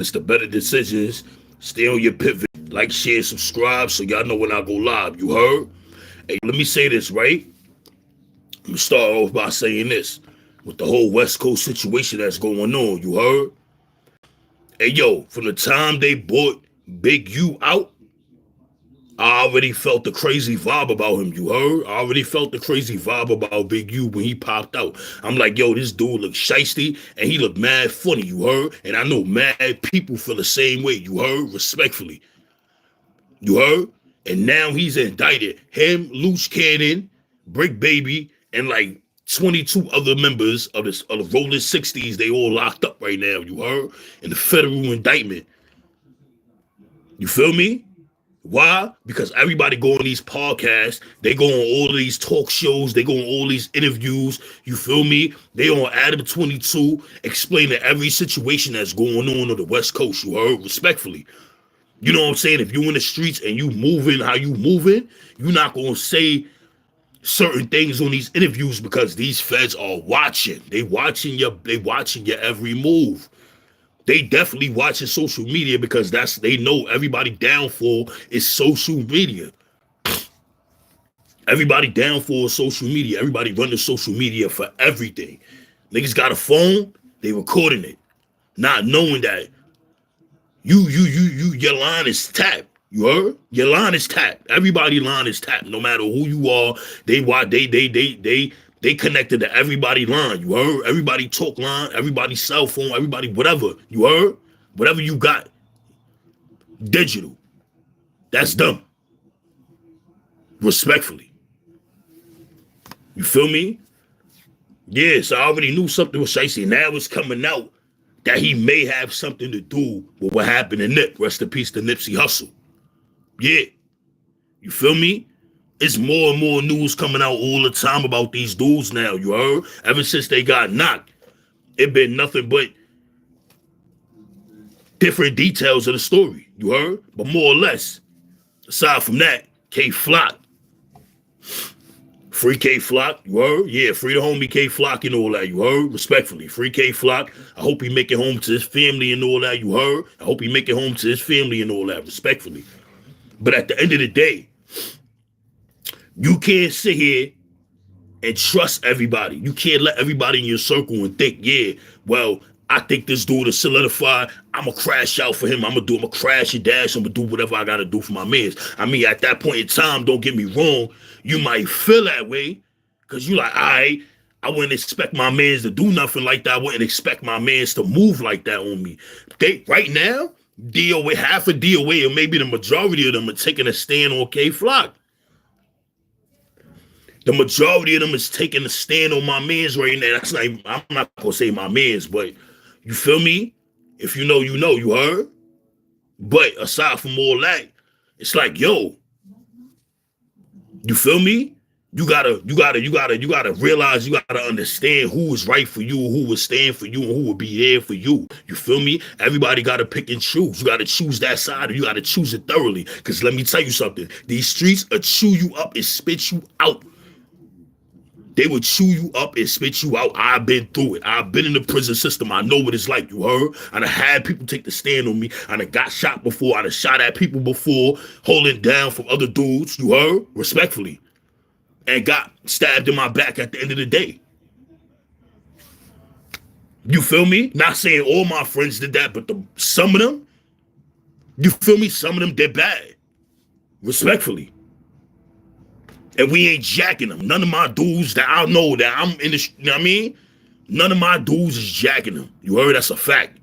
It's the better decisions. Stay on your pivot. Like, share, subscribe so y'all know when I go live. You heard? Hey, let me say this, right? I'm gonna start off by saying this. With the whole West Coast situation that's going on, you heard? Hey, yo, from the time they bought Big U out, I already felt the crazy vibe about him, you heard? I already felt the crazy vibe about Big U when he popped out. I'm like, yo, this dude look shiesty and he look mad funny, you heard? And I know mad people feel the same way, you heard? Respectfully. You heard? And now he's indicted. Him, Loose Cannon, Brick Baby, and like 22 other members of the Rolling 60s, they all locked up right now, you heard? In the federal indictment. You feel me? Why? Because everybody go on these podcasts, they go on all of these talk shows, they go on all these interviews. You feel me? They on Adam 22 explaining every situation that's going on the West Coast. You heard? Respectfully. You know what I'm saying? If you in the streets and you moving how you moving, you're not gonna say certain things on these interviews because these feds are watching. They watching your every move. They definitely watching social media because they know everybody downfall is social media. Everybody downfall is social media. Everybody running social media for everything. Niggas got a phone, they recording it, not knowing that your line is tapped. You heard? Your line is tapped. Everybody line is tapped. No matter who you are, they connected to everybody line. You heard? Everybody talk line, everybody cell phone, everybody whatever. You heard? Whatever you got. Digital. That's dumb. Respectfully. You feel me? Yes, I already knew something was shicey. Now it's coming out that he may have something to do with what happened to Nip. Rest in peace to Nipsey Hussle. Yeah. You feel me? It's more and more news coming out all the time about these dudes now, you heard? Ever since they got knocked, it been nothing but different details of the story, you heard? But more or less, aside from that, K-Flock. Free K-Flock, you heard? Yeah, free the homie K-Flock and all that, you heard? Respectfully, free K-Flock. I hope he make it home to his family and all that, you heard? I hope he make it home to his family and all that, respectfully. But at the end of the day, you can't sit here and trust everybody. You can't let everybody in your circle and think, yeah, well, I think this dude is solidified. I'm going to crash out for him. I'm going to crash and dash. I'm going to do whatever I got to do for my mans. I mean, at that point in time, don't get me wrong, you might feel that way because you like, all right, I wouldn't expect my mans to do nothing like that. I wouldn't expect my mans to move like that on me. Right now, DOA, half of DOA, or maybe the majority of them are taking a stand on K-Flock. The majority of them is taking a stand on my mans right now. That's not, I'm not gonna say my mans, but you feel me? If you know, you heard? But aside from all that, it's like, yo, you feel me? You gotta realize, you gotta understand who is right for you, who will stand for you, and who will be there for you. You feel me? Everybody gotta pick and choose. You gotta choose that side, or you gotta choose it thoroughly. Because let me tell you something. These streets will chew you up and spit you out. They would chew you up and spit you out. I've been through it. I've been in the prison system. I know what it's like. You heard? I done had people take the stand on me. I done got shot before. I done shot at people before, holding down from other dudes. You heard? Respectfully. And got stabbed in my back at the end of the day. You feel me? Not saying all my friends did that, but some of them, you feel me? Some of them did bad. Respectfully. And we ain't jacking them. None of my dudes that I know that I'm in the, you know what I mean? None of my dudes is jacking them. You heard? That's a fact.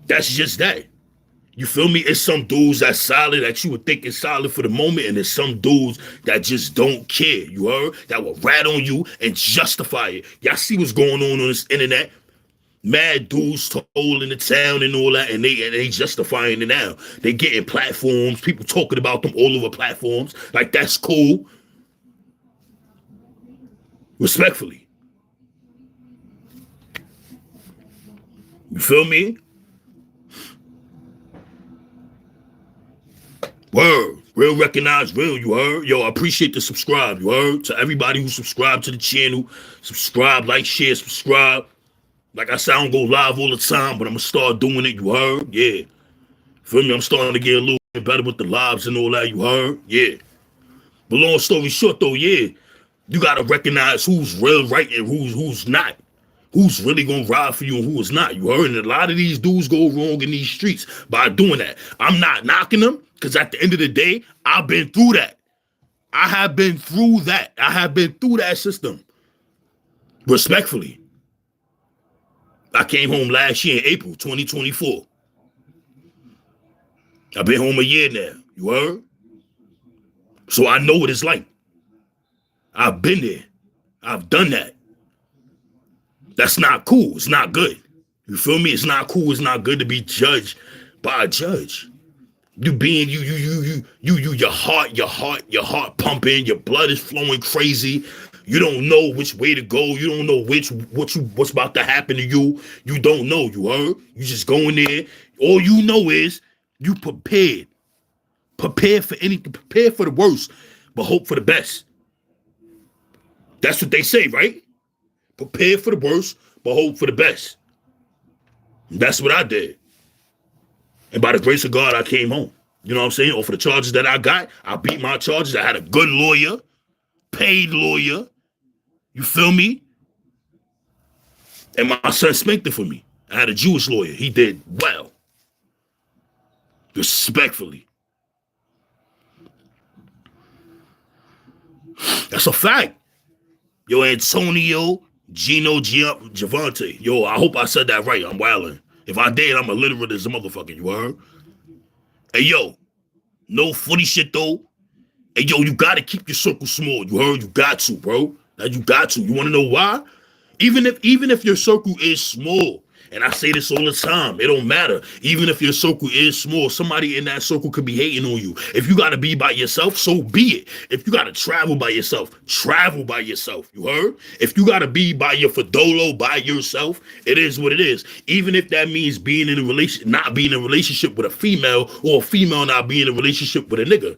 That's just that. You feel me? It's some dudes that's solid that you would think is solid for the moment, and there's some dudes that just don't care. You heard? That will rat on you and justify it. Y'all see what's going on this internet? Mad dudes told in the town and all that, and they justifying it now. They getting platforms, people talking about them all over platforms. Like, that's cool. Respectfully. You feel me? Word. Real recognize real, you heard? Yo, I appreciate the subscribe, you heard? To everybody who subscribed to the channel, subscribe, like, share, subscribe. Like I said, I don't go live all the time, but I'm gonna start doing it. You heard? Yeah. Feel me? I'm starting to get a little bit better with the lives and all that. You heard? Yeah. But long story short, though, yeah, you gotta recognize who's real right and who's not. Who's really gonna ride for you and who is not. You heard? And a lot of these dudes go wrong in these streets by doing that. I'm not knocking them, because at the end of the day, I've been through that. I have been through that. I have been through that system. Respectfully. I came home last year in April 2024. I've been home a year now. You heard? So I know what it's like. I've been there. I've done that. That's not cool. It's not good. You feel me? It's not cool. It's not good to be judged by a judge. You being your heart pumping, your blood is flowing crazy. You don't know which way to go. You don't know what's about to happen to you. You don't know. You heard? You just going there. All you know is you prepared. Prepare for anything. Prepare for the worst, but hope for the best. That's what they say, right? Prepare for the worst, but hope for the best. And that's what I did. And by the grace of God, I came home. You know what I'm saying? Or for the charges that I got, I beat my charges. I had a good lawyer, paid lawyer. You feel me? And my son spanked it for me. I had a Jewish lawyer. He did well. Respectfully. That's a fact. Yo, Antonio, Gino, Javante. Yo, I hope I said that right. I'm wilding. If I did, I'm illiterate as a motherfucker. You heard? Hey, yo, no funny shit, though. Hey, yo, you got to keep your circle small. You heard? You got to, bro. Now, you got to. You want to know why? Even if your circle is small, and I say this all the time, it don't matter. Even if your circle is small, somebody in that circle could be hating on you. If you got to be by yourself, so be it. If you got to travel by yourself, travel by yourself. You heard? If you got to be by your Fedolo by yourself, it is what it is. Even if that means being in a relation, not being in a relationship with a female, or a female not being in a relationship with a nigga.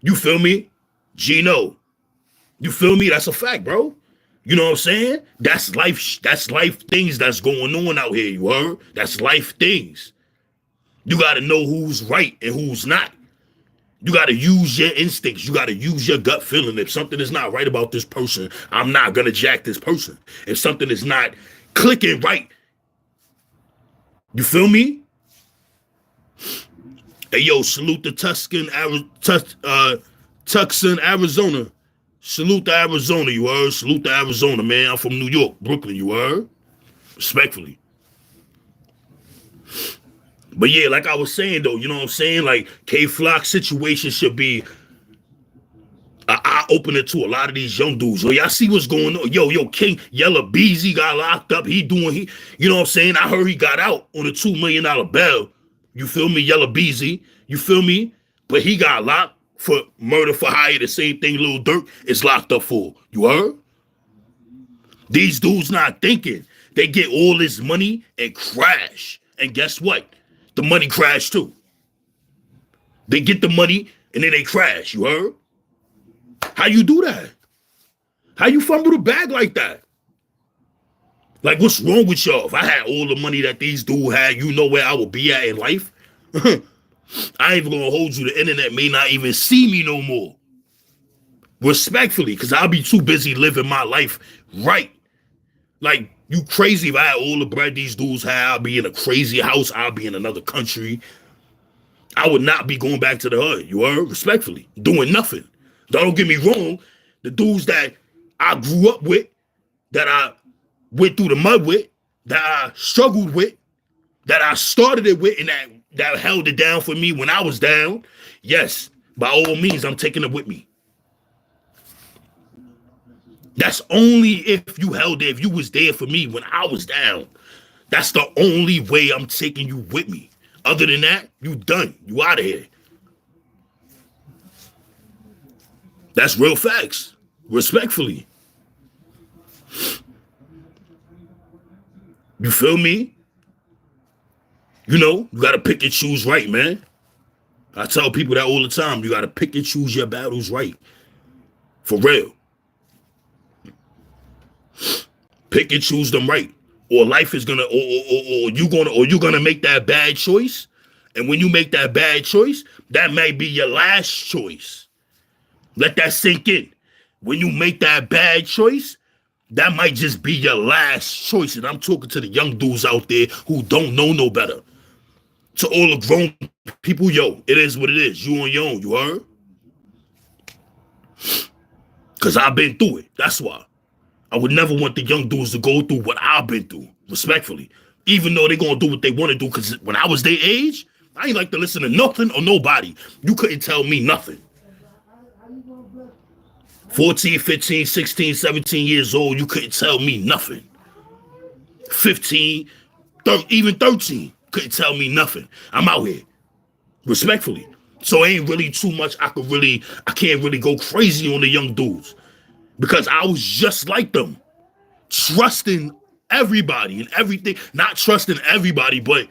You feel me? Gino. You feel me? That's a fact, bro. You know what I'm saying? That's life things that's going on out here, you heard? That's life things. You got to know who's right and who's not. You got to use your instincts. You got to use your gut feeling. If something is not right about this person, I'm not going to jack this person. If something is not clicking right, you feel me? Hey, yo, salute the Tucson, Arizona. Salute to Arizona, you heard? Salute to Arizona, man. I'm from New York, Brooklyn, you heard? Respectfully. But yeah, like I was saying, though, you know what I'm saying? Like, K-Flock situation should be an eye-opener to a lot of these young dudes. Yo, y'all see what's going on? Yo, King Yella Beezy got locked up. You know what I'm saying? I heard he got out on a $2 million bail. You feel me? Yella Beezy. You feel me? But he got locked for murder for hire, the same thing Lil Durk is locked up for. You heard? These dudes not thinking. They get all this money and crash. And guess what? The money crashed too. They get the money and then they crash. You heard? How you do that? How you fumble the bag like that? Like, what's wrong with y'all? If I had all the money that these dudes had, you know where I would be at in life? I ain't even gonna hold you. The internet may not even see me no more. Respectfully, because I'll be too busy living my life right. Like, you crazy if I had all the bread these dudes had. I'll be in a crazy house. I'll be in another country. I would not be going back to the hood. You heard? Respectfully. Doing nothing. Don't get me wrong. The dudes that I grew up with, that I went through the mud with, that I struggled with, that I started it with, and that held it down for me when I was down, yes, by all means, I'm taking it with me. That's only if you held it, if you was there for me when I was down. That's the only way I'm taking you with me. Other than that, you done. You out of here. That's real facts. Respectfully. You feel me? You know, you got to pick and choose right, man. I tell people that all the time. You got to pick and choose your battles right. For real. Pick and choose them right. Or life is gonna, or you gonna make that bad choice. And when you make that bad choice, that may be your last choice. Let that sink in. When you make that bad choice, that might just be your last choice. And I'm talking to the young dudes out there who don't know no better. To all the grown people, yo, it is what it is. You on your own, you heard? Because I've been through it. That's why. I would never want the young dudes to go through what I've been through, respectfully. Even though they're going to do what they want to do. Because when I was their age, I ain't like to listen to nothing or nobody. You couldn't tell me nothing. 14, 15, 16, 17 years old, you couldn't tell me nothing. 15, even 13, couldn't tell me nothing. I'm out here, respectfully. So ain't really too much I can't really go crazy on the young dudes. Because I was just like them. Trusting everybody and everything. Not trusting everybody, but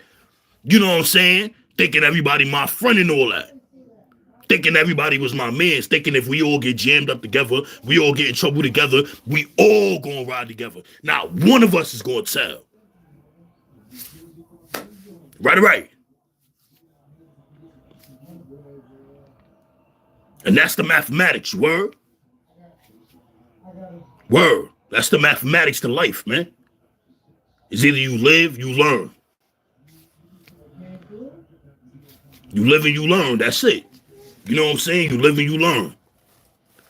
you know what I'm saying? Thinking everybody my friend and all that. Thinking everybody was my mans. Thinking if we all get jammed up together, we all get in trouble together, we all gonna ride together. Now, one of us is gonna tell. Right. And that's the mathematics, word? Word. That's the mathematics to life, man. It's either you live, you learn. You live and you learn. That's it. You know what I'm saying? You live and you learn.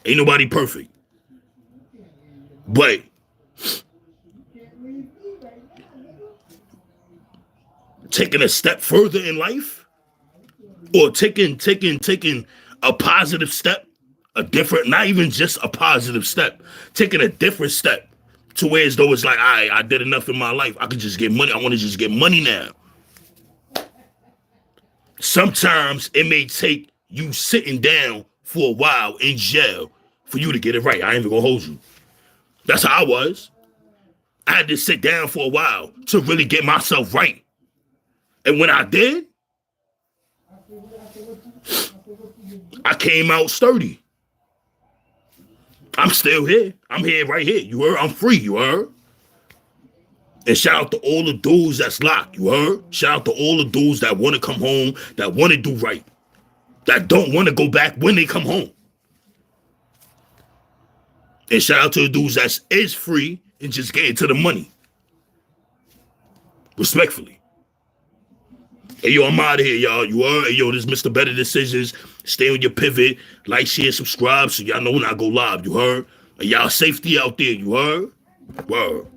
Ain't nobody perfect. But taking a step further in life, or taking a positive step, a different, not even just a positive step, taking a different step to where as though it's like, I did enough in my life. I could just get money. I want to just get money now. Sometimes it may take you sitting down for a while in jail for you to get it right. I ain't even gonna hold you. That's how I was. I had to sit down for a while to really get myself right. And when I did, I came out sturdy. I'm still here. I'm here right here. You heard? I'm free. You heard? And shout out to all the dudes that's locked. You heard? Shout out to all the dudes that want to come home, that want to do right, that don't want to go back when they come home. And shout out to the dudes that is free and just getting to the money. Respectfully. Hey, yo, I'm out of here, y'all. You are? Hey, yo, this is Mr. Better Decisions. Stay on your pivot. Like, share, subscribe so y'all know when I go live. You heard? And y'all safety out there. You heard? Word.